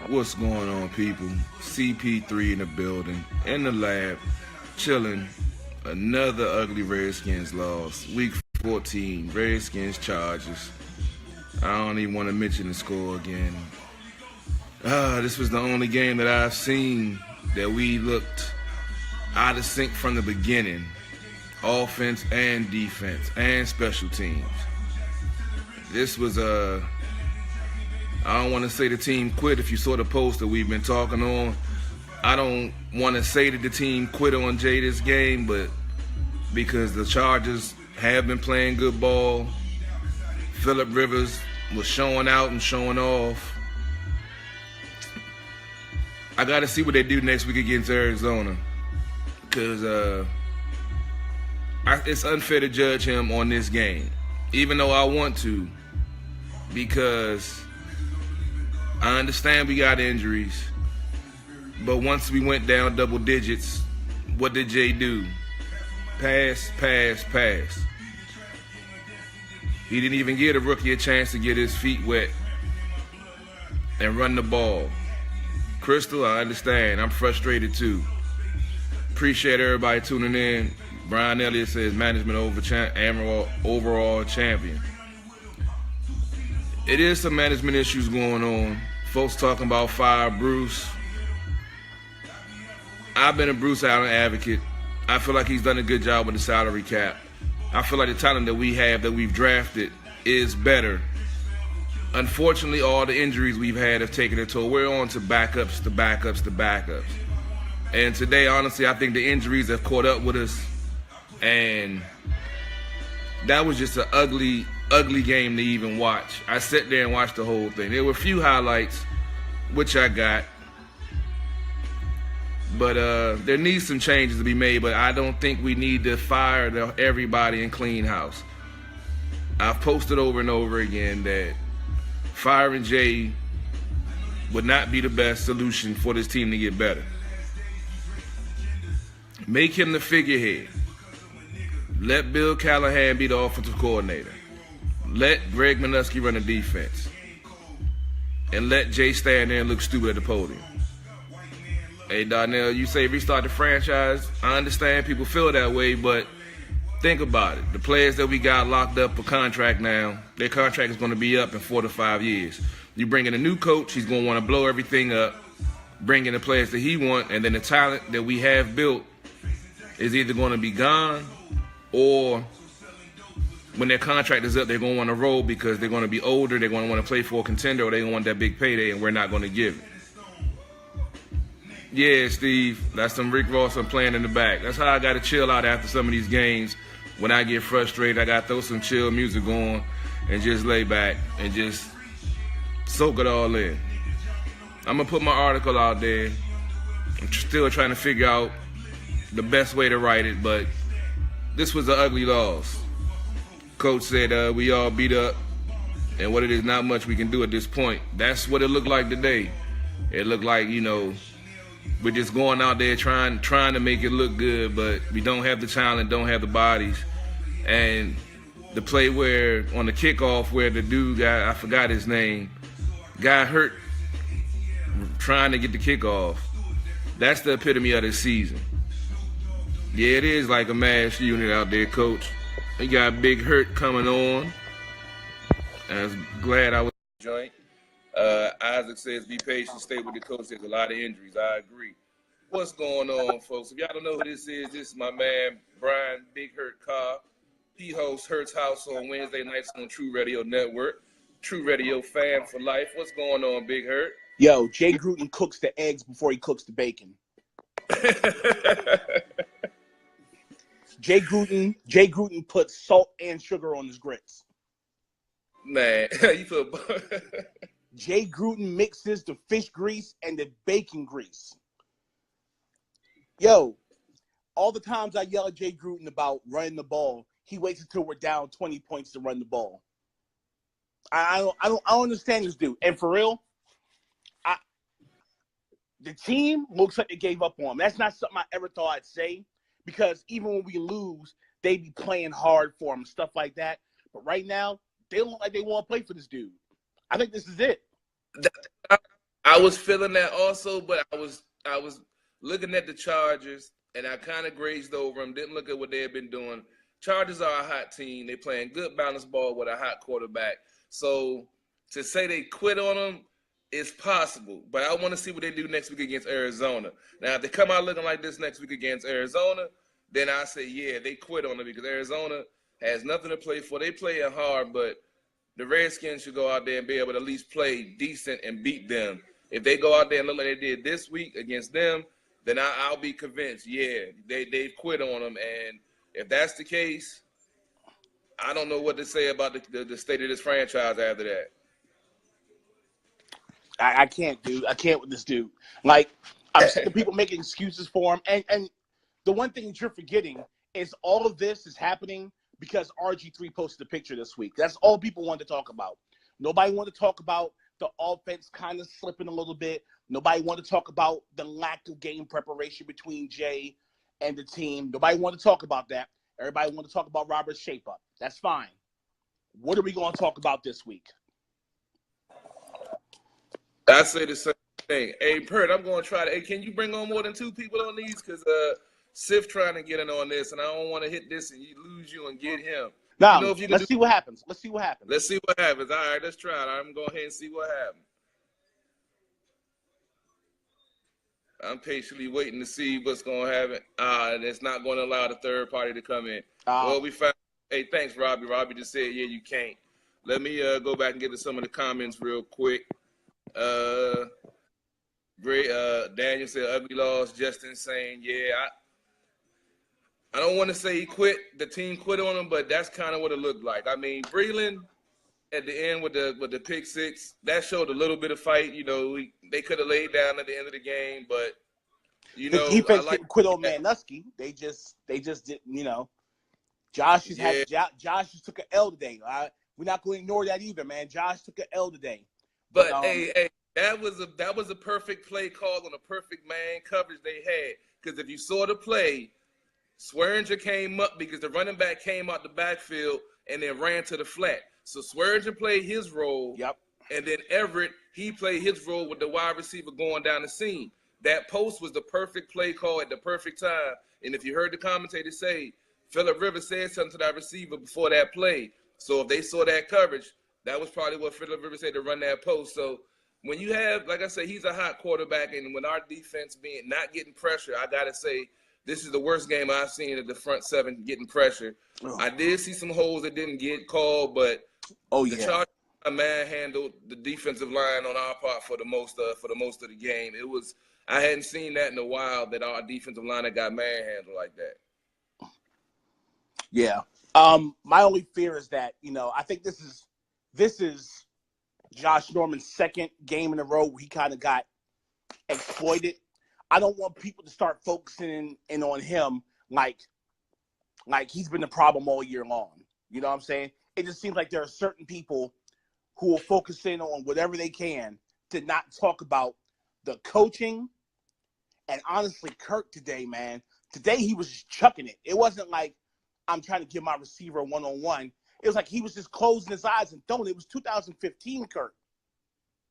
What's going on, people? CP3 in the building, in the lab, chilling. Another ugly Redskins loss. Week 14, Redskins Chargers. I don't even want to mention the score again. This was the only game that I've seen that we looked out of sync from the beginning. Offense and defense and special teams. This was I don't want to say the team quit. If you saw the post that we've been talking on, I don't want to say that the team quit on Jay this game, but because the Chargers have been playing good ball, Phillip Rivers was showing out and showing off. I got to see what they do next week against Arizona, because it's unfair to judge him on this game, even though I want to, because I understand we got injuries, but once we went down double digits, what did Jay do? Pass, pass, pass. He didn't even give a rookie a chance to get his feet wet and run the ball. Crystal, I understand. I'm frustrated too. Appreciate everybody tuning in. Brian Elliott says management overall champion. It is some management issues going on. Folks talking about fire Bruce. I've been a Bruce Allen advocate. I feel like he's done a good job with the salary cap. I feel like the talent that we have, that we've drafted, is better. Unfortunately, all the injuries we've had have taken a toll. We're on to backups, to backups, to backups. And today, honestly, I think the injuries have caught up with us. And that was just an ugly game to even watch. I sat there and watched the whole thing. There were a few highlights, which I got. But there needs some changes to be made, but I don't think we need to fire everybody and clean house. I've posted over and over again that firing Jay would not be the best solution for this team to get better. Make him the figurehead. Let Bill Callahan be the offensive coordinator. Let Greg Minuski run the defense. And let Jay stand there and look stupid at the podium. Hey, Darnell, you say restart the franchise. I understand people feel that way, but think about it. The players that we got locked up for contract now, their contract is going to be up in 4 to 5 years. You bring in a new coach, he's going to want to blow everything up, bring in the players that he wants, and then the talent that we have built is either going to be gone, or when their contract is up, they're going to want to roll because they're going to be older, they're going to want to play for a contender, or they're going to want that big payday, and we're not going to give it. Yeah, Steve, that's some Rick Ross I'm playing in the back. That's how I got to chill out after some of these games. When I get frustrated, I got to throw some chill music on and just lay back and just soak it all in. I'm going to put my article out there. I'm still trying to figure out the best way to write it, but this was an ugly loss. Coach said we all beat up, and what it is, not much we can do at this point. That's what it looked like today. It looked like, we're just going out there trying to make it look good, but we don't have the talent, don't have the bodies. And the play where, on the kickoff, where the dude I forgot his name, got hurt trying to get the kickoff, that's the epitome of this season. Yeah, it is like a mass unit out there, Coach. We got Big Hurt coming on. I was glad I was joint. Isaac says, be patient, stay with the coach. There's a lot of injuries. I agree. What's going on, folks? If y'all don't know who this is my man, Bryan Big Hurt Carr. He hosts Hurt's House on Wednesday nights on TruRadio Network. TruRadio fan for life. What's going on, Big Hurt? Yo, Jay Gruden cooks the eggs before he cooks the bacon. Jay Gruden puts salt and sugar on his grits. Man, you feel Jay Gruden mixes the fish grease and the bacon grease. Yo, all the times I yell at Jay Gruden about running the ball, he waits until we're down 20 points to run the ball. I don't understand this dude. And for real, the team looks like they gave up on him. That's not something I ever thought I'd say, because even when we lose, they be playing hard for him, stuff like that. But right now, they don't look like they want to play for this dude. I think this is it. I was feeling that also, but I was looking at the Chargers, and I kind of grazed over them. Didn't look at what they had been doing. Chargers are a hot team. They playing good balanced ball with a hot quarterback. So to say they quit on them is possible, but I want to see what they do next week against Arizona. Now, if they come out looking like this next week against Arizona, then I say, yeah, they quit on them because Arizona has nothing to play for. They playing hard, but the Redskins should go out there and be able to at least play decent and beat them. If they go out there and look like they did this week against them, then I'll be convinced, yeah, they've quit on them. And if that's the case, I don't know what to say about the state of this franchise after that. I can't, dude. I can't with this dude. Like, I'm sick of people making excuses for him. And the one thing that you're forgetting is all of this is happening because RG3 posted a picture this week. That's all people wanted to talk about. Nobody wanted to talk about the offense kind of slipping a little bit. Nobody wanted to talk about the lack of game preparation between Jay and the team. Nobody wanted to talk about that. Everybody wanted to talk about Robert's shape-up. That's fine. What are we going to talk about this week? I say the same thing. Hey, Pert, I'm going to try to. Hey, can you bring on more than 2 people on these? Because Sif trying to get in on this, and I don't want to hit this and lose you and get him. Now, let's see what happens. Let's see what happens. Let's see what happens. All right, let's try it. I'm going ahead and see what happens. I'm patiently waiting to see what's going to happen. And it's not going to allow the third party to come in. Well, we found. Hey, thanks, Robbie. Robbie just said, yeah, you can't. Let me go back and get to some of the comments real quick. Great. Daniel said, ugly loss. Justin saying, yeah, I don't want to say he quit. The team quit on him, but that's kind of what it looked like. I mean, Breland at the end with the pick six, that showed a little bit of fight. You know, they could have laid down at the end of the game, but you know, the defense didn't quit on Manusky. They just didn't. You know, Josh just took an L today. We're not going to ignore that either, man. Josh took an L today. But hey, that was a perfect play call on a perfect man coverage they had. Because if you saw the play, Swearinger came up because the running back came out the backfield and then ran to the flat. So Swearinger played his role. Yep. And then Everett, he played his role with the wide receiver going down the seam. That post was the perfect play call at the perfect time. And if you heard the commentator say, Phillip Rivers said something to that receiver before that play. So if they saw that coverage, that was probably what Phillip Rivers said to run that post. So when you have, like I said, he's a hot quarterback, and when our defense not getting pressure, I got to say, this is the worst game I've seen of the front seven getting pressure. Oh. I did see some holes that didn't get called, but the Chargers manhandled the defensive line on our part for the most of the game. I hadn't seen that in a while, that our defensive line had got manhandled like that. Yeah. My only fear is that, you know, I think this is Josh Norman's second game in a row where he kind of got exploited. I don't want people to start focusing in on him like he's been the problem all year long. You know what I'm saying? It just seems like there are certain people who will focus in on whatever they can to not talk about the coaching. And honestly, Kirk today, man, he was just chucking it. It wasn't like I'm trying to give my receiver a one-on-one. It was like he was just closing his eyes and throwing. It was 2015 Kirk.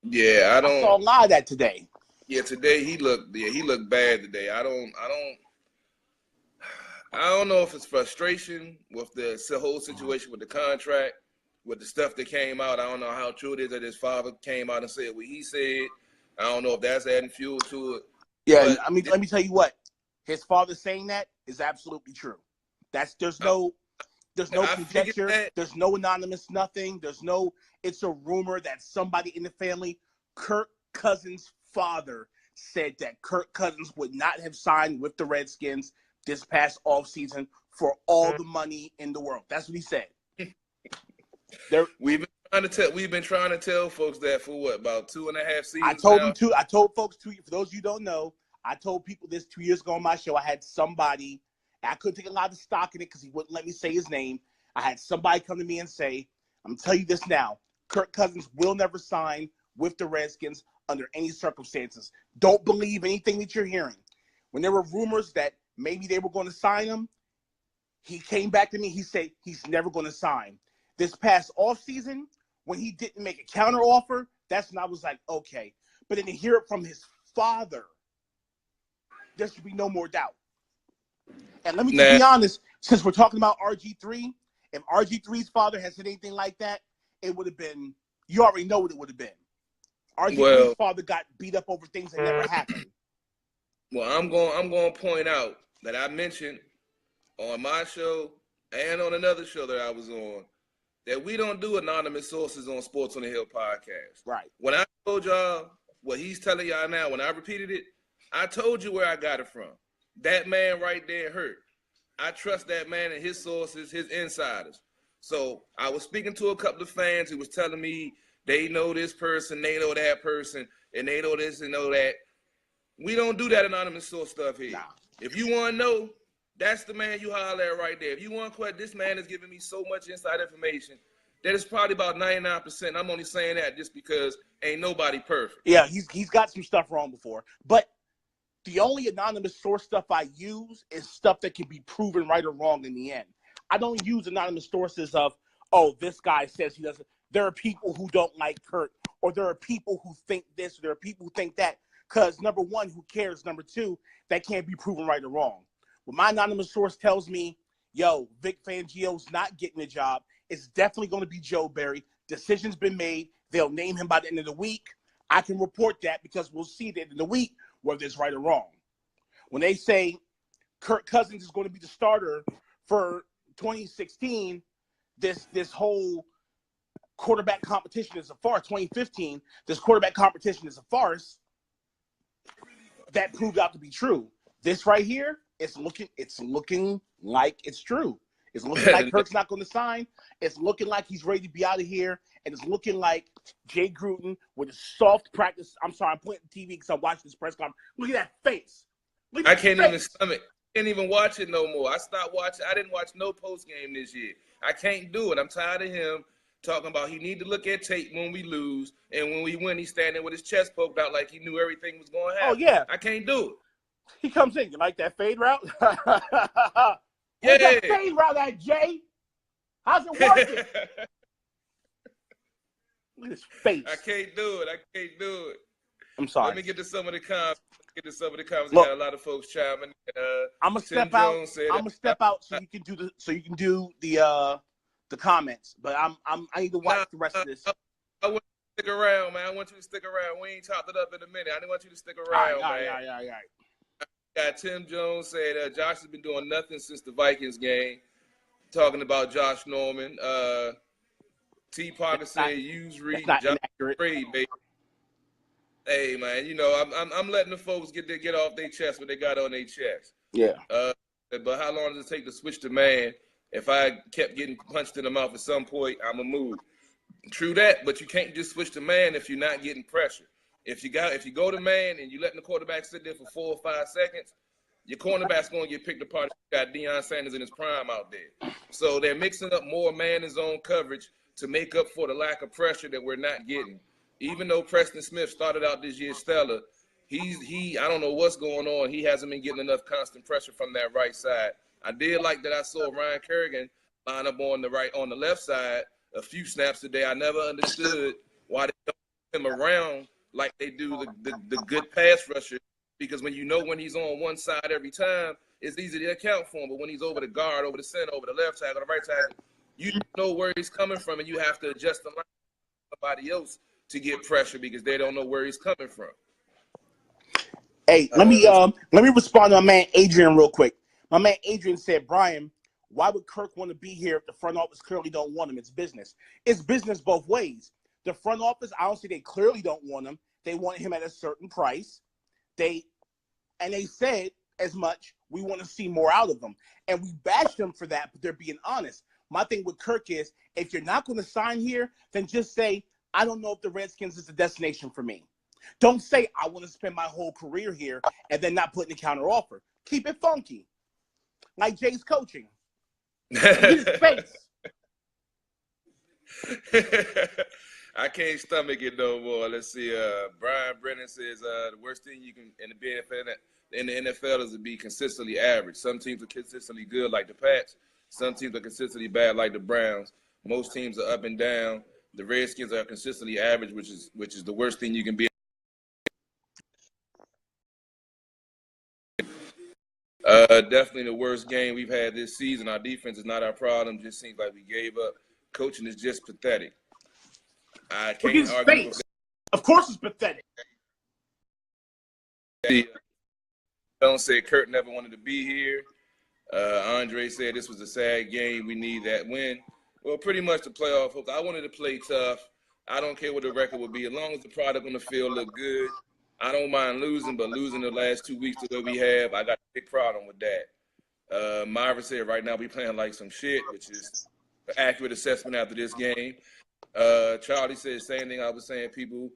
Yeah, I saw a lot of that today. Yeah, today he looked bad today. I don't know if it's frustration with the whole situation with the contract, with the stuff that came out. I don't know how true it is that his father came out and said what he said. I don't know if that's adding fuel to it. Yeah, but, I mean, let me tell you what. His father saying that is absolutely true. There's no conjecture. There's no anonymous nothing. It's a rumor that somebody in the family, Kirk Cousins' father, said that Kirk Cousins would not have signed with the Redskins this past offseason for all the money in the world. That's what he said. We've been trying to tell folks that for what, about 2.5 seasons. I told folks for those of you who don't know, I told people this 2 years ago on my show. I had somebody, I couldn't take a lot of stock in it because he wouldn't let me say his name. I had somebody come to me and say, I'm going to tell you this now. Kirk Cousins will never sign with the Redskins under any circumstances. Don't believe anything that you're hearing. When there were rumors that maybe they were going to sign him, he came back to me. He said he's never going to sign. This past offseason, when he didn't make a counteroffer, that's when I was like, okay. but then to hear it from his father, there should be no more doubt. And let me just be honest, since we're talking about RG3, if RG3's father has said anything like that, it would have been, you already know what it would have been. RG3's father got beat up over things that never happened. Well, I'm going to point out that I mentioned on my show and on another show that I was on that we don't do anonymous sources on Sports on the Hill podcast. Right. When I told y'all what he's telling y'all now, when I repeated it, I told you where I got it from. That man right there hurt. I trust that man and his sources, his insiders. So I was speaking to a couple of fans who was telling me they know this person, they know that person, and they know this and know that. We don't do that anonymous source stuff here. Nah. If you want to know, that's the man you holler at right there. If you want to question, this man is giving me so much inside information that it's probably about 99%. I'm only saying that just because ain't nobody perfect. Yeah, he's got some stuff wrong before. But the only anonymous source stuff I use is stuff that can be proven right or wrong in the end. I don't use anonymous sources of, oh, this guy says he doesn't. There are people who don't like Kirk, or there are people who think this, or there are people who think that. Because, number one, who cares? Number two, that can't be proven right or wrong. When my anonymous source tells me, yo, Vic Fangio's not getting a job, it's definitely going to be Joe Barry. Decision's been made. They'll name him by the end of the week. I can report that because we'll see at the end of the week whether it's right or wrong. When they say Kirk Cousins is going to be the starter for 2016, this whole quarterback competition is a farce. 2015, this quarterback competition is a farce. That proved out to be true. This right here, it's looking like it's true. It's looking like Kirk's not going to sign. It's looking like he's ready to be out of here. And it's looking like Jay Gruden with a soft practice. I'm sorry, I'm pointing at the TV because I'm watching this press conference. Look at that face. I can't even stomach. I can't even watch it no more. I stopped watching. I didn't watch no postgame this year. I can't do it. I'm tired of him talking about he need to look at tape when we lose. And when we win, he's standing with his chest poked out like he knew everything was going to happen. Oh, yeah. I can't do it. He comes in. You like that fade route? Yeah. Where's that fade route at, Jay? How's it working? Look at his face. I can't do it. I'm sorry. Let me get to some of the comments. Look, We got a lot of folks chiming in. I'm gonna step out. So you can do the comments. But I need to watch the rest of this. I want you to stick around, man. I want you to stick around. We ain't chopped it up in a minute. I didn't want you to stick around, man. All right. Got Tim Jones said Josh has been doing nothing since the Vikings game. Talking about Josh Norman. T. Parker said use Reed, John Trade, baby. Hey man, you know I'm letting the folks get off their chest what they got on their chest. Yeah. But how long does it take to switch to man? If I kept getting punched in the mouth at some point, I'ma move. True that, but you can't just switch to man if you're not getting pressure. If you go to man and you letting the quarterback sit there for 4 or 5 seconds, your cornerback's gonna get picked apart. You got Deion Sanders in his prime out there. So they're mixing up more man and zone coverage to make up for the lack of pressure that we're not getting. Even though Preston Smith started out this year stellar, I don't know what's going on. He hasn't been getting enough constant pressure from that right side. I did like that I saw Ryan Kerrigan line up on the left side a few snaps today. I never understood why they don't put him around like they do the good pass rusher, because when he's on one side every time, it's easy to account for him. But when he's over the guard, over the center, over the left side, or the right side, you don't know where he's coming from, and you have to adjust the line to somebody else to get pressure because they don't know where he's coming from. Hey, let me respond to my man Adrian real quick. My man Adrian said, Brian, why would Kirk want to be here if the front office clearly don't want him? It's business. It's business both ways. The front office, I don't see they clearly don't want him. They want him at a certain price. They said as much, we want to see more out of them. And we bashed them for that, but they're being honest. My thing with Kirk is, if you're not going to sign here, then just say, I don't know if the Redskins is the destination for me. Don't say, I want to spend my whole career here and then not put in a counter offer. Keep it funky. Like Jay's coaching. His face. I can't stomach it no more. Let's see. Brian Brennan says the worst thing you can in the NFL is to be consistently average. Some teams are consistently good like the Pats. Some teams are consistently bad like the Browns. Most teams are up and down. The Redskins are consistently average, which is the worst thing you can be. Definitely the worst game we've had this season. Our defense is not our problem. Just seems like we gave up. Coaching is just pathetic. I can't argue with that. Of course it's pathetic. Don't say Kurt never wanted to be here. Andre said this was a sad game. We need that win. Well, pretty much the playoff hopes. I wanted to play tough. I don't care what the record will be. As long as the product on the field look good, I don't mind losing, but losing the last 2 weeks the way we have, I got a big problem with that. Myra said right now we playing like some shit, which is an accurate assessment after this game. Charlie said the same thing I was saying. People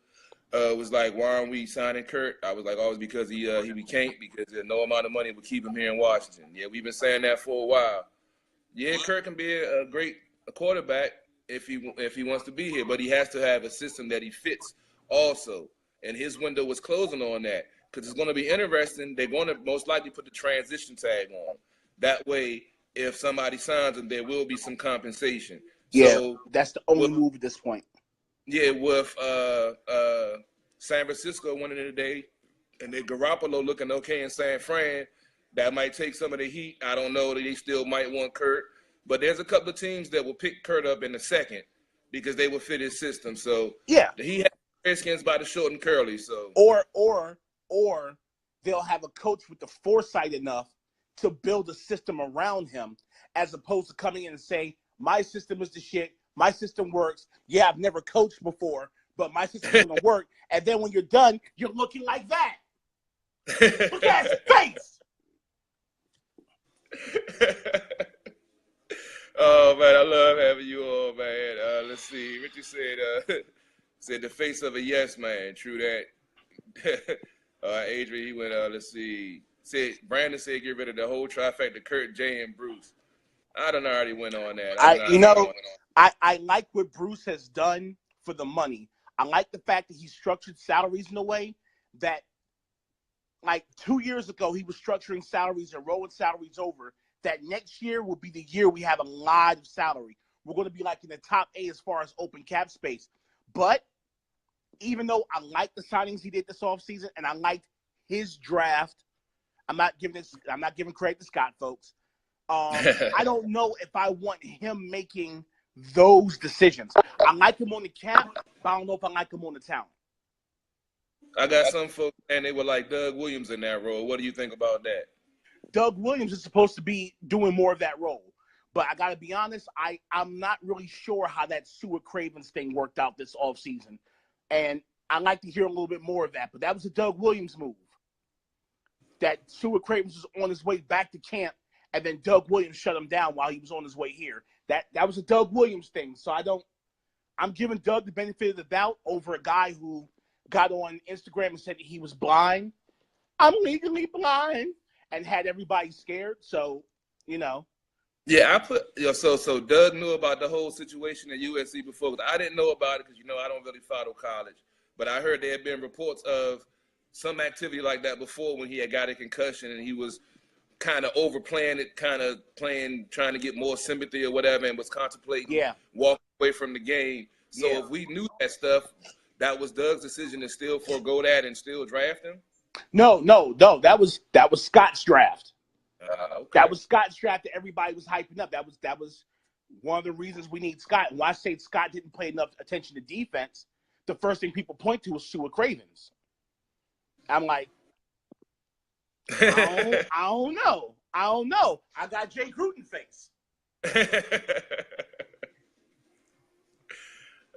was like, why aren't we signing Kurt? I was like, oh, it's because we can't, because there's no amount of money will keep him here in Washington. Yeah, we've been saying that for a while. Yeah, Kurt can be a great quarterback if he wants to be here, but he has to have a system that he fits also. And his window was closing on that, because it's going to be interesting. They're going to most likely put the transition tag on. That way, if somebody signs him, there will be some compensation. Yeah, so, that's the only move at this point. Yeah, with San Francisco winning today, and then Garoppolo looking okay in San Fran, that might take some of the heat. I don't know. They still might want Kurt. But there's a couple of teams that will pick Kurt up in a second because they will fit his system. So yeah, he has Redskins by the short and curly. So or they'll have a coach with the foresight enough to build a system around him, as opposed to coming in and saying, my system is the shit. My system works. Yeah, I've never coached before, but my system's going to work. And then when you're done, you're looking like that. Look at his face. Oh, man, I love having you on, man. Let's see. Richard said the face of a yes man. True that. Adrian, he went, let's see. Brandon said get rid of the whole trifecta, Kurt, Jay, and Bruce. I done already went on that. I like what Bruce has done for the money. I like the fact that he structured salaries in a way that, like 2 years ago, he was structuring salaries and rolling salaries over. That next year will be the year we have a lot of salary. We're going to be like in the top 8 as far as open cap space. But even though I like the signings he did this offseason and I liked his draft, I'm not giving credit to Scott, folks. I don't know if I want him making those decisions. I like him on the cap, but I don't know if I like him on the talent. I got some folks and they were like Doug Williams in that role. What do you think about that? Doug Williams is supposed to be doing more of that role. But I got to be honest, I'm not really sure how that Stuart Cravens thing worked out this offseason. And I'd like to hear a little bit more of that. But that was a Doug Williams move. That Stuart Cravens was on his way back to camp, and then Doug Williams shut him down while he was on his way here. That was a Doug Williams thing. So I'm giving Doug the benefit of the doubt over a guy who got on Instagram and said that he was blind. I'm legally blind. And had everybody scared. So, Yeah, so Doug knew about the whole situation at USC before. I didn't know about it because, I don't really follow college. But I heard there had been reports of some activity like that before when he had got a concussion and he was kind of overplaying it, trying to get more sympathy or whatever, and was contemplating walking away from the game. So if we knew that stuff, that was Doug's decision to still forego that and still draft him? No. That was Scott's draft. Okay. That was Scott's draft that everybody was hyping up. That was one of the reasons we need Scott. And when I say Scott didn't pay enough attention to defense, the first thing people point to was Stuart Cravens. I'm like, I don't know. I got Jay Gruden face.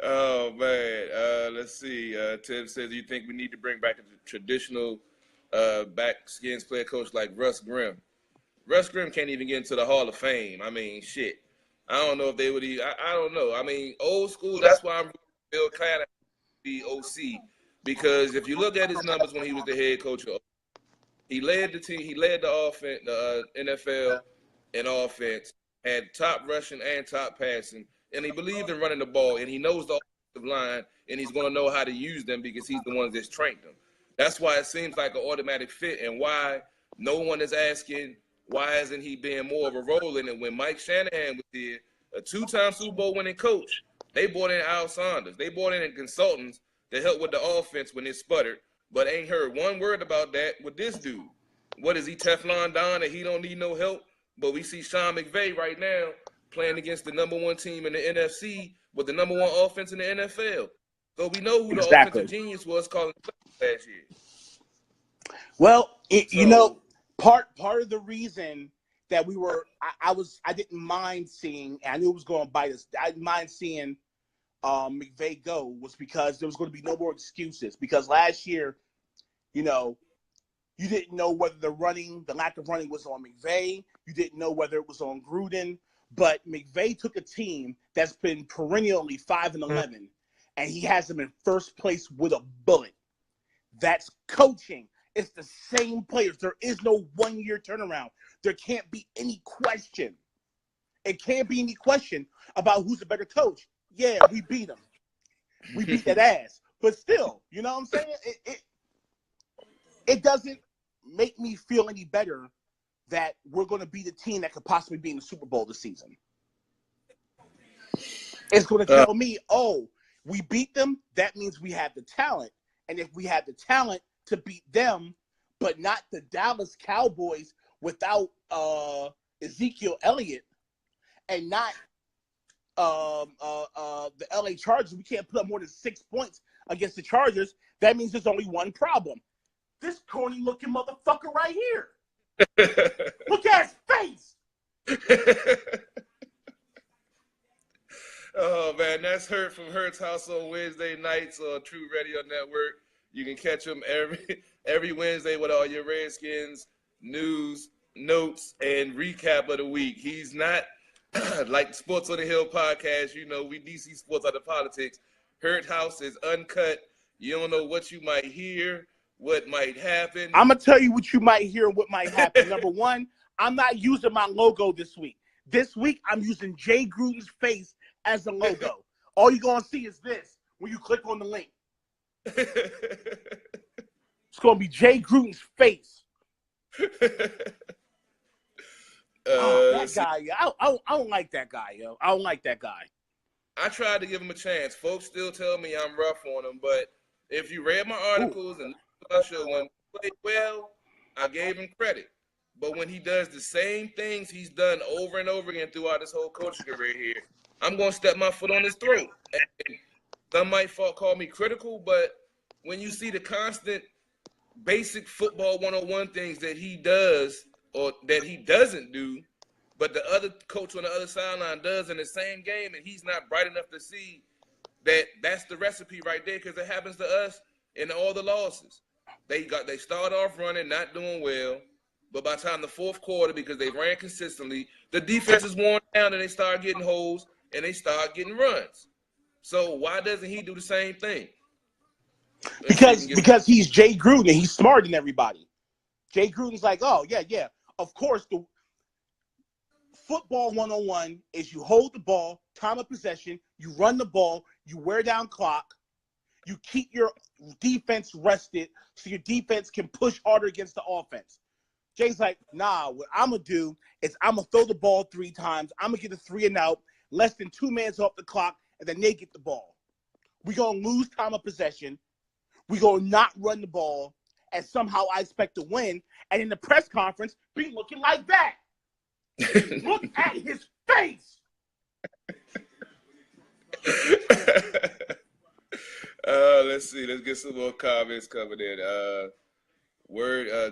Oh, man. Let's see. Tim says, do you think we need to bring back a traditional back-skins player coach like Russ Grimm? Russ Grimm can't even get into the Hall of Fame. I mean, shit. I don't know if they would even – I don't know. I mean, old school, that's why I'm Bill Clanton be OC. Because if you look at his numbers when he was the head coach, he led the team. He led the offense, the NFL in offense, had top rushing and top passing. And he believed in running the ball, and he knows the offensive line, and he's going to know how to use them because he's the one that's trained them. That's why it seems like an automatic fit, and why no one is asking why isn't he being more of a role in it. When Mike Shanahan was here, a 2-time Super Bowl winning coach, they brought in Al Saunders. They brought in consultants to help with the offense when it sputtered, but ain't heard one word about that with this dude. what is he, Teflon Don, that he don't need no help? But we see Sean McVay right now playing against the number one team in the NFC with the number one offense in the NFL. So we know who the offensive genius was calling last year. Well, part of the reason that we were, I didn't mind seeing, and I knew it was going to bite us. I didn't mind seeing McVay go was because there was going to be no more excuses. Because last year, you didn't know whether the lack of running was on McVay. You didn't know whether it was on Gruden. But McVay took a team that's been perennially 5-11, and he has them in first place with a bullet. That's coaching. It's the same players. There is no one-year turnaround. There can't be any question. It can't be any question about who's a better coach. Yeah, we beat them. We beat that ass. But still, you know what I'm saying? It doesn't make me feel any better that we're going to be the team that could possibly be in the Super Bowl this season. It's going to tell me, we beat them. That means we have the talent. And if we have the talent to beat them, but not the Dallas Cowboys without Ezekiel Elliott, and not the LA Chargers, we can't put up more than 6 points against the Chargers. That means there's only one problem. This corny-looking motherfucker right here. Look at his face. Oh, man, that's Hurt from Hurt's House on Wednesday nights on TruRadio Network. You can catch him every Wednesday with all your Redskins news, notes, and recap of the week. He's not like Sports on the Hill podcast. We DC Sports out of politics. Hurt House is uncut. You don't know what you might hear, what might happen. I'm going to tell you what you might hear and what might happen. Number one, I'm not using my logo this week. This week, I'm using Jay Gruden's face as a logo. All you're going to see is this when you click on the link. It's going to be Jay Gruden's face. That guy, I don't like that guy, yo. I don't like that guy. I tried to give him a chance. Folks still tell me I'm rough on him, but if you read my articles and when he played well, I gave him credit. But when he does the same things he's done over and over again throughout his whole coaching career here, I'm going to step my foot on his throat. And some might call me critical, but when you see the constant basic football 101 things that he does or that he doesn't do, but the other coach on the other sideline does in the same game, and he's not bright enough to see that that's the recipe right there, because it happens to us in all the losses. They start off running, not doing well, but by the time the fourth quarter, because they ran consistently, the defense is worn down and they start getting holes and they start getting runs. So why doesn't he do the same thing? Because he's Jay Gruden and he's smarter than everybody. Jay Gruden's like, oh, yeah. Of course, the football 101 is you hold the ball, time of possession, you run the ball, you wear down clock, you keep your defense rested so your defense can push harder against the offense. Jay's like, nah, what I'm going to do is I'm going to throw the ball 3 times. I'm going to get a 3 and out, less than 2 minutes off the clock, and then they get the ball. We're going to lose time of possession. We're going to not run the ball, and somehow I expect to win. And in the press conference, be looking like that. Look at his face. Let's see. Let's get some more comments coming in.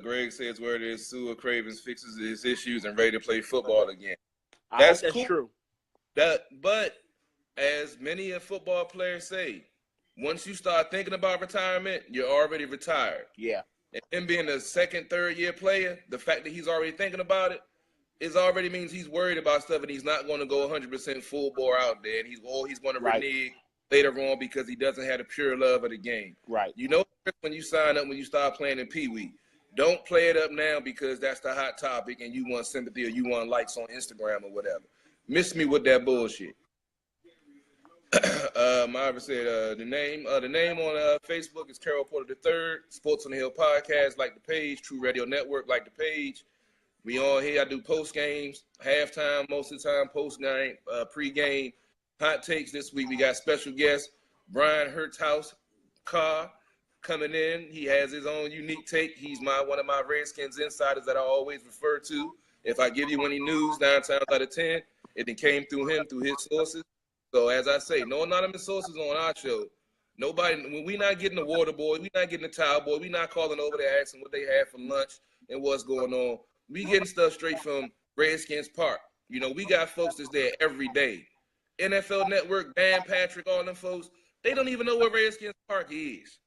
Greg says word is Sua Cravens fixes his issues and ready to play football again. That's cool. True. But as many of football players say, once you start thinking about retirement, you're already retired. Yeah. And him being a second, third year player, the fact that he's already thinking about it already means he's worried about stuff and he's not going to go 100% full bore out there. And he's going to renege later on because he doesn't have the pure love of the game. Right. You know, when you sign up, when you start playing in Pee Wee, don't play it up now because that's the hot topic and you want sympathy or you want likes on Instagram or whatever. Miss me with that bullshit. Marvin said the name on Facebook is Carol Porter III. Sports on the Hill podcast, like the page. TruRadio Network, like the page. We on here. I do post games, halftime most of the time, post game, pre-game, hot takes. This week we got special guest Bryan Carr. coming in. He has his own unique take. He's one of my Redskins insiders that I always refer to. If I give you any news, 9 times out of 10, it came through him, through his sources. So as I say, no anonymous sources on our show. Nobody, when we not getting the water boy, we not getting the towel boy, we not calling over there asking what they had for lunch and what's going on. We getting stuff straight from Redskins Park. You know, we got folks that's there every day. NFL Network, Dan Patrick, all them folks, they don't even know where Redskins Park is.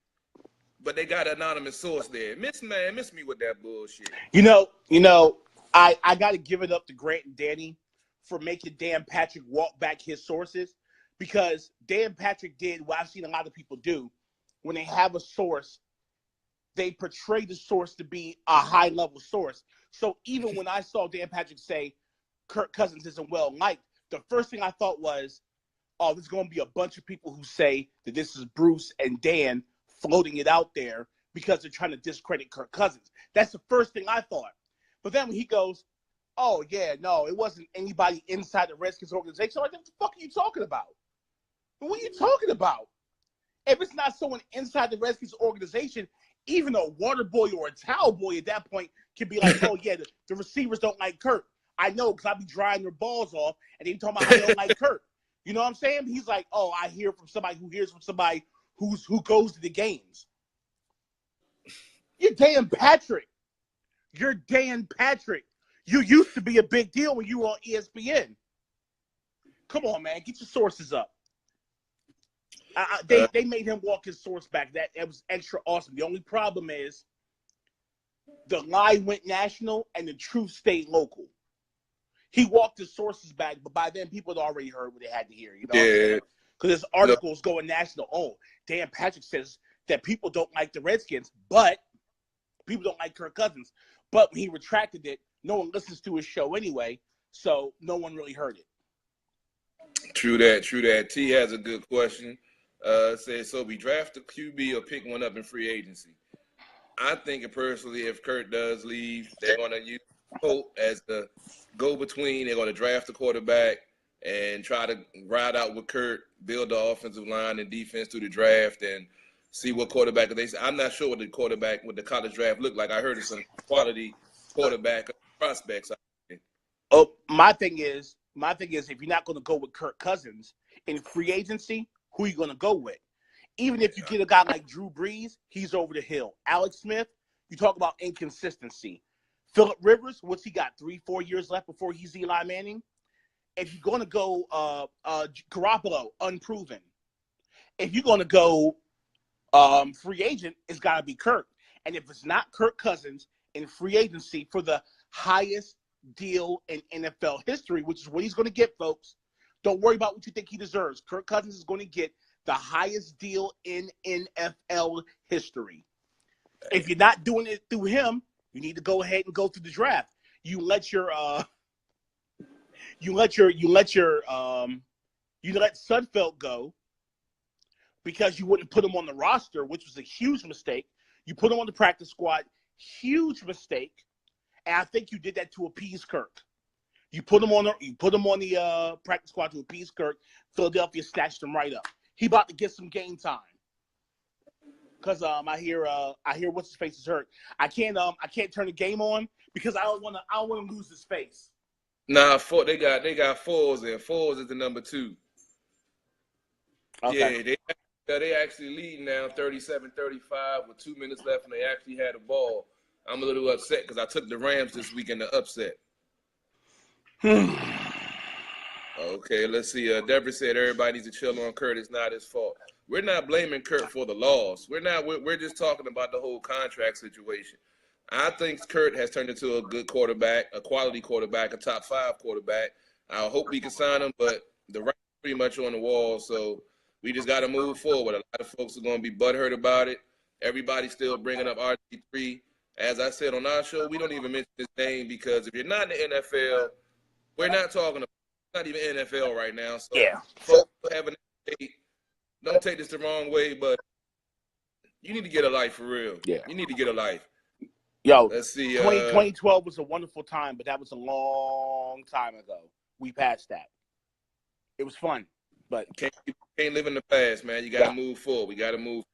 But they got an anonymous source there. Miss me with that bullshit. You know, I got to give it up to Grant and Danny for making Dan Patrick walk back his sources, because Dan Patrick did what I've seen a lot of people do. When they have a source, they portray the source to be a high-level source. So even when I saw Dan Patrick say Kirk Cousins isn't well liked, the first thing I thought was, oh, there's going to be a bunch of people who say that this is Bruce and Dan floating it out there because they're trying to discredit Kirk Cousins. That's the first thing I thought. But then when he goes, oh, yeah, no, it wasn't anybody inside the Redskins organization. I'm like, what the fuck are you talking about? What are you talking about? If it's not someone inside the Redskins organization, even a water boy or a towel boy at that point can be like, oh, yeah, the receivers don't like Kirk. I know, because I be drying their balls off, and they talking about I don't like Kirk. You know what I'm saying? He's like, oh, I hear from somebody who hears from somebody who goes to the games. You're Dan Patrick. You're Dan Patrick. You used to be a big deal when you were on ESPN. Come on, man. Get your sources up. They made him walk his source back. That was extra awesome. The only problem is the lie went national and the truth stayed local. He walked his sources back, but by then people had already heard what they had to hear. You know what I'm saying? Because this article's going national. Oh, Dan Patrick says that people don't like the Redskins, but people don't like Kirk Cousins. But when he retracted it, no one listens to his show anyway, so no one really heard it. True that. T has a good question. Says, so we draft a QB or pick one up in free agency. I think personally, if Kurt does leave, they're going to use Holt as the go-between. They're going to draft a quarterback and try to ride out with Kurt, build the offensive line and defense through the draft, and see what quarterback they say. I'm not sure what the quarterback with the college draft looked like. I heard it's some quality quarterback prospects. Oh, my thing is, if you're not going to go with Kirk Cousins in free agency, who are you going to go with? Even if you get a guy like Drew Brees, he's over the hill. Alex Smith, you talk about inconsistency. Phillip Rivers, what's he got, 3-4 years left before he's Eli Manning? If you're going to go Garoppolo, unproven. If you're going to go free agent, it's got to be Kirk. And if it's not Kirk Cousins in free agency for the highest deal in NFL history, which is what he's going to get, folks, don't worry about what you think he deserves. Kirk Cousins is going to get the highest deal in NFL history. If you're not doing it through him, you need to go ahead and go through the draft. You let Sudfeld go because you wouldn't put him on the roster, which was a huge mistake. You put him on the practice squad, huge mistake. And I think you did that to appease Kirk. You put him on the practice squad to appease Kirk. Philadelphia snatched him right up. He about to get some game time. Cause I hear what's his face is hurt. I can't turn the game on because I don't want to lose his face. Nah, they got Foles there. Foles is the number 2. Okay. Yeah, they actually lead now 37-35 with 2 minutes left, and they actually had a ball. I'm a little upset because I took the Rams this week in the upset. Okay, let's see. Deborah said everybody needs to chill on Kurt. It's not his fault. We're not blaming Kurt for the loss. We're just talking about the whole contract situation. I think Kurt has turned into a good quarterback, a quality quarterback, a top 5 quarterback. I hope we can sign him, but the writing's pretty much on the wall, so we just got to move forward. A lot of folks are going to be butthurt about it. Everybody's still bringing up RG3. As I said on our show, we don't even mention his name because if you're not in the NFL, we're not talking about not even NFL right now. So yeah. Folks having don't take this the wrong way, but you need to get a life for real. Yeah. You need to get a life. Yo, let's see. 2012 was a wonderful time, but that was a long time ago. We passed that. It was fun, but can't live in the past, man. You got to move forward. We got to move.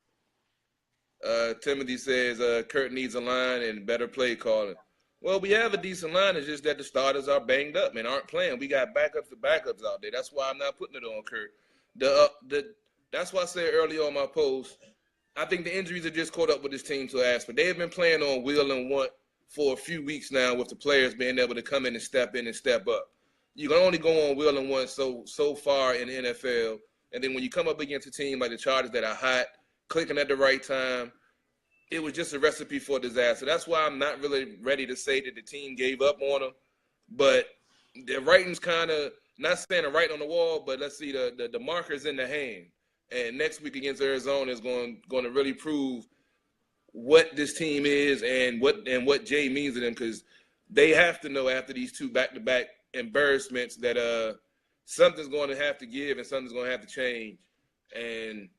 Timothy says Kurt needs a line and better play calling. Well, we have a decent line. It's just that the starters are banged up and aren't playing. We got backups to backups out there. That's why I'm not putting it on Kurt. That's why I said earlier on my post, I think the injuries are just caught up with this team to ask. But they have been playing on will and want for a few weeks now with the players being able to come in and step up. You can only go on will and want so far in the NFL. And then when you come up against a team like the Chargers that are hot, clicking at the right time, it was just a recipe for disaster. That's why I'm not really ready to say that the team gave up on them. But the writing's kind of, not saying a writing on the wall, but let's see, the marker's in the hand. And next week against Arizona is going to really prove what this team is and what Jay means to them, because they have to know after these two back-to-back embarrassments that something's going to have to give and something's going to have to change. And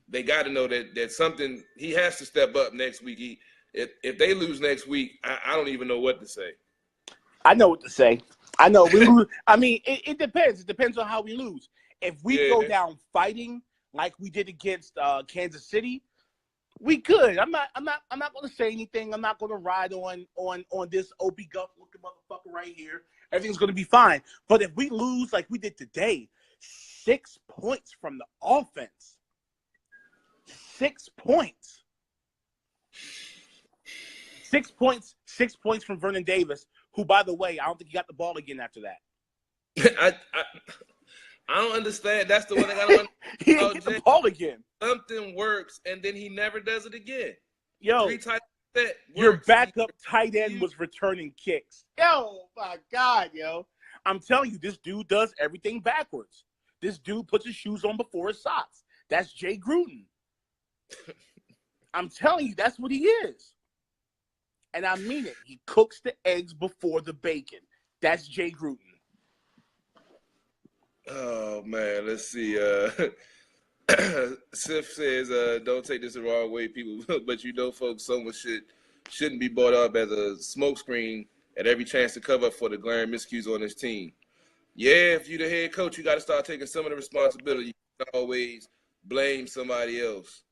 they got to know that something, he has to step up next week. If they lose next week, I don't even know what to say. I know what to say. I know we lose. I mean, it depends. It depends on how we lose. If we go down fighting like we did against Kansas City, we could. I'm not going to say anything. I'm not going to ride on this Opie Guff looking motherfucker right here. Everything's going to be fine. But if we lose like we did today, 6 points from the offense. 6 points. 6 points. 6 points from Vernon Davis, who, by the way, I don't think he got the ball again after that. I don't understand. That's the one thing I don't understand. He didn't get the ball again. Something works, and then he never does it again. Yo, 3 tight set your backup tight end was returning kicks. Yo, my God, yo. I'm telling you, this dude does everything backwards. This dude puts his shoes on before his socks. That's Jay Gruden. I'm telling you, that's what he is. And I mean it. He cooks the eggs before the bacon. That's Jay Gruden. Oh, man. Let's see. Sif says, don't take this the wrong way, people, but folks, someone shouldn't be brought up as a smokescreen at every chance to cover up for the glaring miscues on this team. Yeah, if you're the head coach, you got to start taking some of the responsibility. You can't always blame somebody else.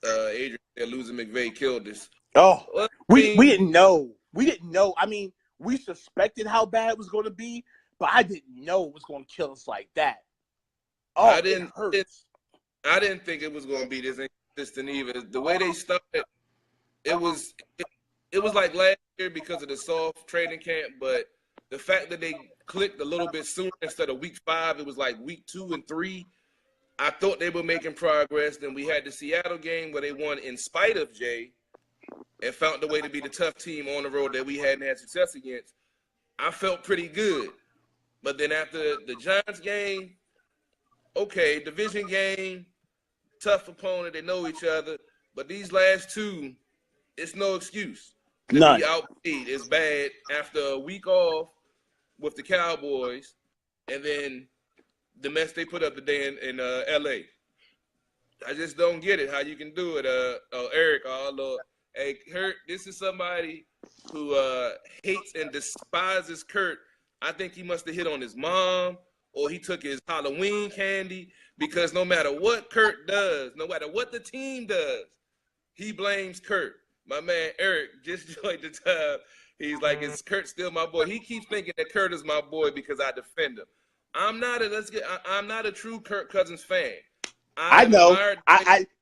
Adrian said losing McVay killed this. Oh, well, we didn't know. We didn't know. I mean, we suspected how bad it was going to be, but I didn't know it was going to kill us like that. Oh, I didn't think it was going to be this inconsistent either. The way they started, it was like last year because of the soft training camp, but the fact that they clicked a little bit sooner instead of week 5, it was like week 2 and 3. I thought they were making progress. Then we had the Seattle game where they won in spite of Jay and found a way to be the tough team on the road that we hadn't had success against. I felt pretty good. But then after the Giants game, okay, division game, tough opponent, they know each other. But these last 2, it's no excuse. None. Be outplayed is bad after a week off with the Cowboys, and then the mess they put up today in L.A. I just don't get it, how you can do it. Eric, Lord. Hey, Kurt, this is somebody who hates and despises Kurt. I think he must have hit on his mom, or he took his Halloween candy, because no matter what Kurt does, no matter what the team does, he blames Kurt. My man Eric just joined the time. He's like, is Kurt still my boy? He keeps thinking that Kurt is my boy because I defend him. I'm not a true Kirk Cousins fan. I know.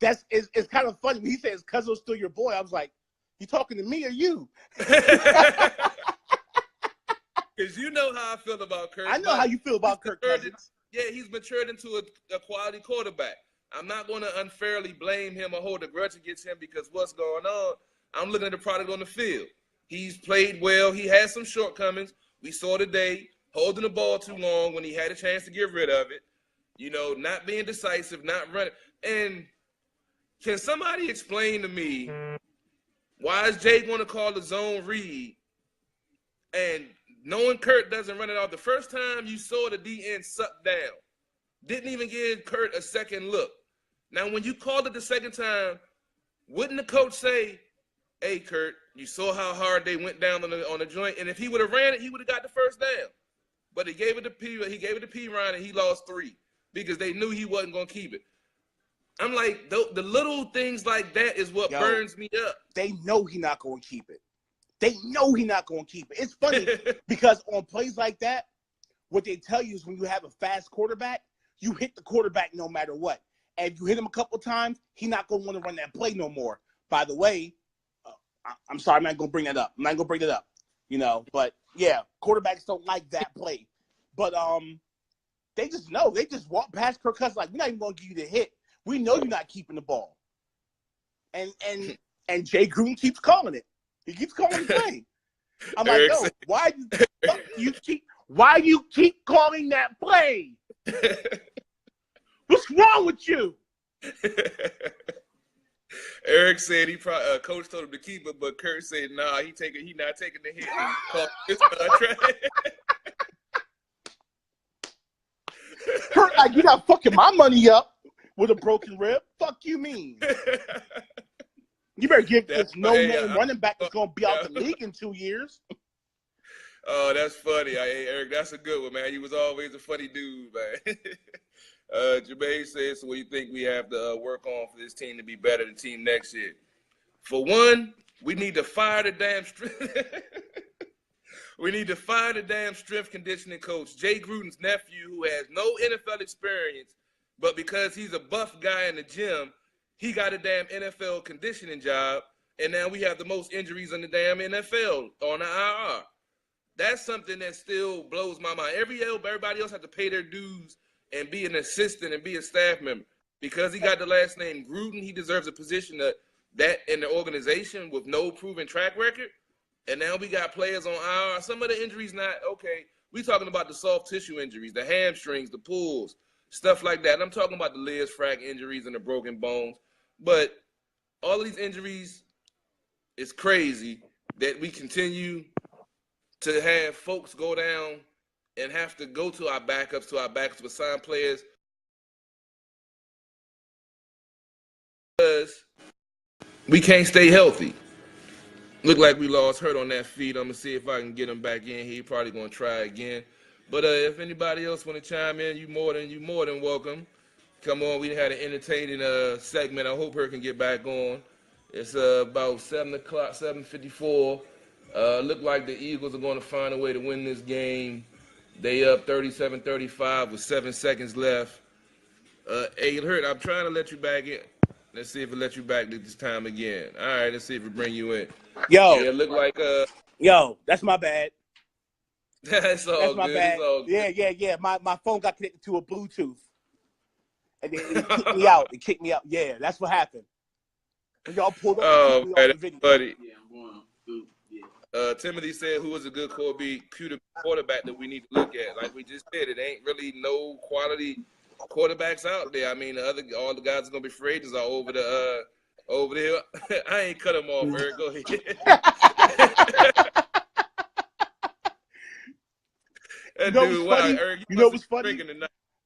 It's kind of funny when he says Cousins still your boy. I was like, you talking to me or you? Because you know how I feel about Kirk. I know how you feel about Kirk Cousins. Yeah, he's matured into a quality quarterback. I'm not going to unfairly blame him or hold a grudge against him because what's going on. I'm looking at the product on the field. He's played well. He has some shortcomings. We saw today holding the ball too long when he had a chance to get rid of it. You know, not being decisive, not running. And can somebody explain to me why is Jay going to call the zone read and knowing Kurt doesn't run it off? The first time you saw the DN suck down, didn't even give Kurt a second look. Now, when you called it the second time, wouldn't the coach say, hey, Kurt, you saw how hard they went down on the joint, and if he would have ran it, he would have got the first down. But he gave it to P. Ryan, and he lost 3 because they knew he wasn't going to keep it. I'm like, the little things like that is what burns me up. They know he's not going to keep it. It's funny because on plays like that, what they tell you is when you have a fast quarterback, you hit the quarterback no matter what. And if you hit him a couple of times, he's not going to want to run that play no more. By the way, I'm sorry, I'm not going to bring that up. But yeah, quarterbacks don't like that play. But they just know. They just walk past Kirk Cousins like, we're not even going to give you the hit. We know you're not keeping the ball. And Jay Gruden keeps calling it. He keeps calling the play. I'm like, no, why you keep calling that play? What's wrong with you? Eric said coach told him to keep it, but Kurt said, nah, he not taking the hit. Kurt, like, you're not fucking my money up with a broken rib. Fuck you mean? You better give this no-name running back that's going to be out the league in 2 years. Oh, that's funny. Hey, Eric, that's a good one, man. He was always a funny dude, man. Jermaine says, so what do you think we have to work on for this team to be better than team next year? For one, we need to fire the damn strength conditioning coach, Jay Gruden's nephew, who has no NFL experience, but because he's a buff guy in the gym, he got a damn NFL conditioning job, and now we have the most injuries in the damn NFL on the IR. That's something that still blows my mind. Everybody else has to pay their dues and be an assistant and be a staff member. Because he got the last name Gruden, he deserves a position that in the organization with no proven track record. And now we got players on IR. Some of the injuries not okay. We talking about the soft tissue injuries, the hamstrings, the pulls, stuff like that. And I'm talking about the Liz Frack injuries and the broken bones. But all of these injuries, it's crazy that we continue to have folks go down and have to go to our backups with signed players because we can't stay healthy. Look like we lost Hurt on that feed. I'm going to see if I can get him back in. He's probably going to try again. But if anybody else want to chime in, you more than welcome. Come on, we had an entertaining segment. I hope her can get back on. It's about 7 o'clock, 7:54. Look like the Eagles are going to find a way to win this game. They up 37-35 with 7 seconds left. Hey, Hurt, I'm trying to let you back in. Let's see if it lets you back this time again. All right, let's see if it bring you in. Yo. Yeah, look like Yo, that's my bad. That's all my good. bad. It's all good. Yeah. My phone got connected to a Bluetooth. And then it kicked me out. Yeah, that's what happened. When y'all pulled up, oh, man, the video. Buddy. Yeah, I'm going through. Yeah. Timothy said, who is a good quarterback that we need to look at? Like we just said, it ain't really no quality quarterbacks out there. I mean, all the guys are gonna be free agents are over the hill. I ain't cut them off, Eric. Go ahead. Eric, you know what's funny?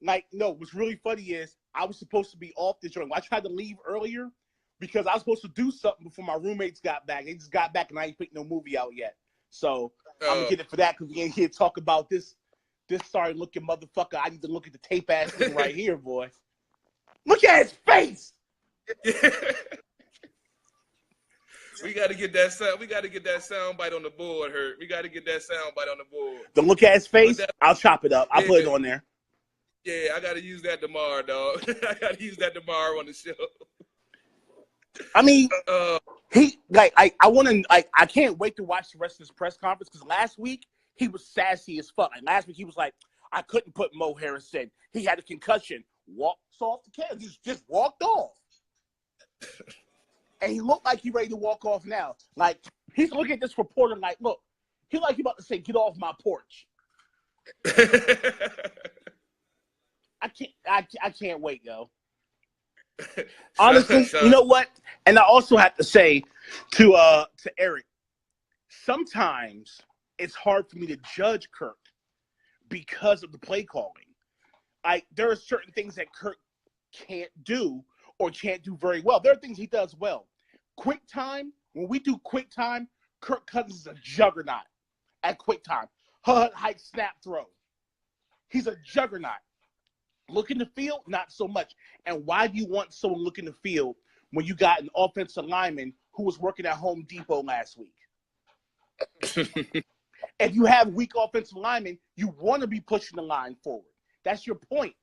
Like, no, what's really funny is I was supposed to be off the joint. I tried to leave earlier because I was supposed to do something before my roommates got back. They just got back and I ain't picked no movie out yet. So I'm gonna get it for that because we ain't here to talk about this sorry looking motherfucker. I need to look at the tape ass thing right here, boy. Look at his face. We got to get that sound. We got to get that sound bite on the board, Hurt. We got to get that sound bite on the board. The look at his face. I'll chop it up. I'll put it on there. Yeah, I got to use that tomorrow, dog. I got to use that tomorrow on the show. I mean, I can't wait to watch the rest of this press conference because last week he was sassy as fuck. And last week he was like, I couldn't put Mo Harris in. He had a concussion. Walks off the canvas. Just walked off. And he looked like he's ready to walk off now. Like, he's looking at this reporter like, look, he's like he's about to say, get off my porch. I can't wait, yo. Honestly, you know what? And I also have to say to Eric, sometimes it's hard for me to judge Kirk because of the play calling. Like, there are certain things that Kirk can't do or can't do very well. There are things he does well. Quick time, when we do quick time, Kirk Cousins is a juggernaut at quick time. Hike, snap, throw. He's a juggernaut. Look in the field, not so much. And why do you want someone look in the field when you got an offensive lineman who was working at Home Depot last week? If you have weak offensive linemen, you want to be pushing the line forward. That's your point.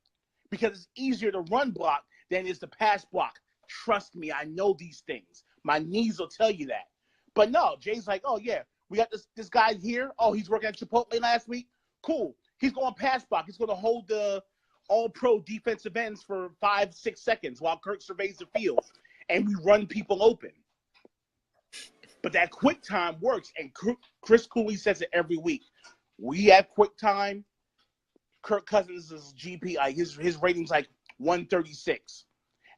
Because it's easier to run block than it is to pass block. Trust me, I know these things. My knees will tell you that. But no, Jay's like, oh, yeah, we got this guy here. Oh, he's working at Chipotle last week. Cool. He's going to pass block. He's going to hold the all-pro defensive ends for 5-6 seconds while Kirk surveys the field. And we run people open. But that quick time works. And Chris Cooley says it every week. We have quick time. Kirk Cousins' GP, his rating's like 136.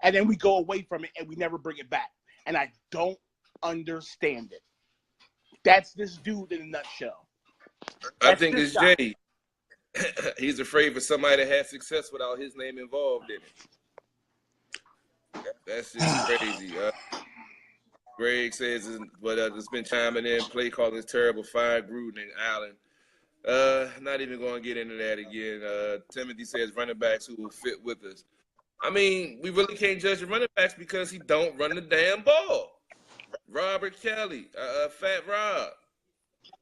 And then we go away from it and we never bring it back. And I don't understand it. That's this dude in a nutshell. I think it's Jay. He's afraid for somebody to have success without his name involved in it. That's just crazy. Greg says, it's been chiming in. Play calling is terrible. Fire Gruden and Allen. Not even going to get into that again. Timothy says running backs who will fit with us. I mean, we really can't judge the running backs because he don't run the damn ball. Robert Kelly, Fat Rob,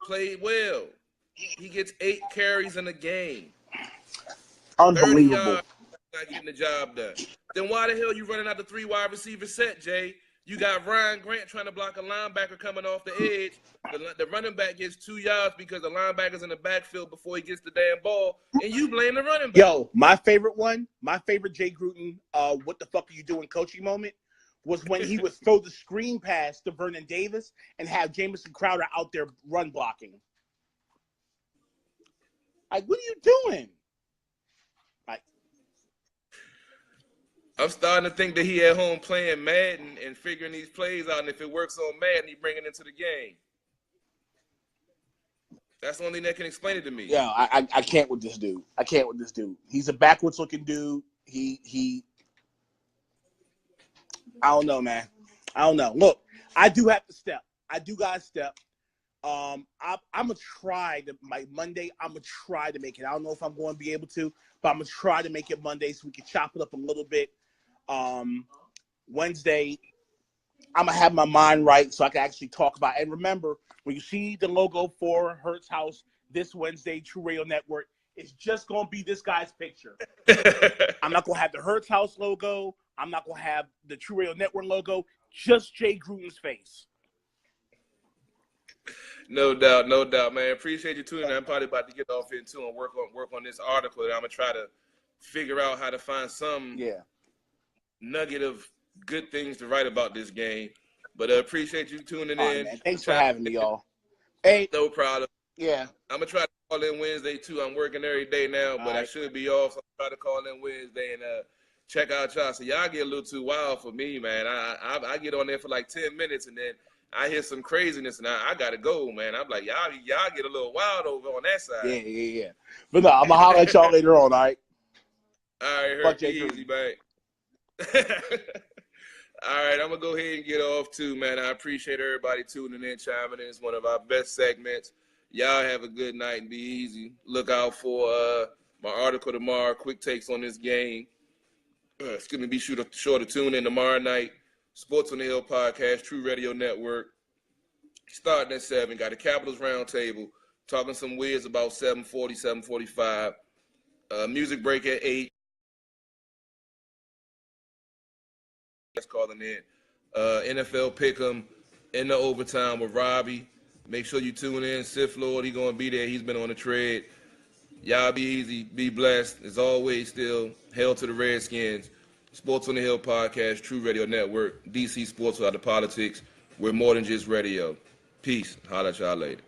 played well. He gets 8 carries in a game. Unbelievable. 30 yards, not getting the job done. Then why the hell you running out the 3 wide receiver set, Jay? You got Ryan Grant trying to block a linebacker coming off the edge. The running back gets 2 yards because the linebacker's in the backfield before he gets the damn ball, and you blame the running back. Yo, my favorite Jay Gruden, what the fuck are you doing coaching moment, was when he would throw the screen pass to Vernon Davis and have Jamison Crowder out there run blocking. Like, what are you doing? I'm starting to think that he at home playing Madden and figuring these plays out, and if it works on Madden, he bring it into the game. That's the only thing that can explain it to me. Yeah, I can't with this dude. He's a backwards looking dude. He I don't know, man. I don't know. Look, I do have to step. I do gotta step. I'm gonna try Monday. I'm gonna try to make it. I don't know if I'm going to be able to, but I'm gonna try to make it Monday so we can chop it up a little bit. Wednesday, I'm gonna have my mind right so I can actually talk about it. And remember, when you see the logo for Hertz House this Wednesday, TruRadio Network, it's just gonna be this guy's picture. I'm not gonna have the Hertz House logo. I'm not gonna have the TruRadio Network logo. Just Jay Gruden's face. No doubt, man. Appreciate you tuning in. I'm probably about to get off here too and work on this article. And I'm gonna try to figure out how to find some nugget of good things to write about this game. But appreciate you tuning in. Man. Thanks for having me, y'all. Hey, no problem. Yeah, I'm gonna try to call in Wednesday too. I'm working every day now, but I should be off. So I'll try to call in Wednesday and check out y'all. So y'all get a little too wild for me, man. I get on there for like 10 minutes and then I hear some craziness and I gotta go, man. I'm like, y'all get a little wild over on that side. Yeah. But no, I'm gonna holler at y'all later on, all right? All right, Herc, easy, man. All right, I'm gonna go ahead and get off too, man. I appreciate everybody tuning in, chiming in. It's one of our best segments. Y'all have a good night and be easy. Look out for my article tomorrow, quick takes on this game. Excuse me, be sure to tune in tomorrow night. Sports on the Hill podcast, TruRadio Network. Starting at 7, got a Capitals Roundtable, talking some whiz about 7:40, 7:45. Music break at 8. That's calling in. NFL Pick'em in the overtime with Robbie. Make sure you tune in. Sith Lord, he's going to be there. He's been on the tread. Y'all be easy. Be blessed. As always, still, hail to the Redskins. Sports on the Hill podcast, TruRadio Network, DC Sports Without the Politics. We're more than just radio. Peace. Holla at y'all later.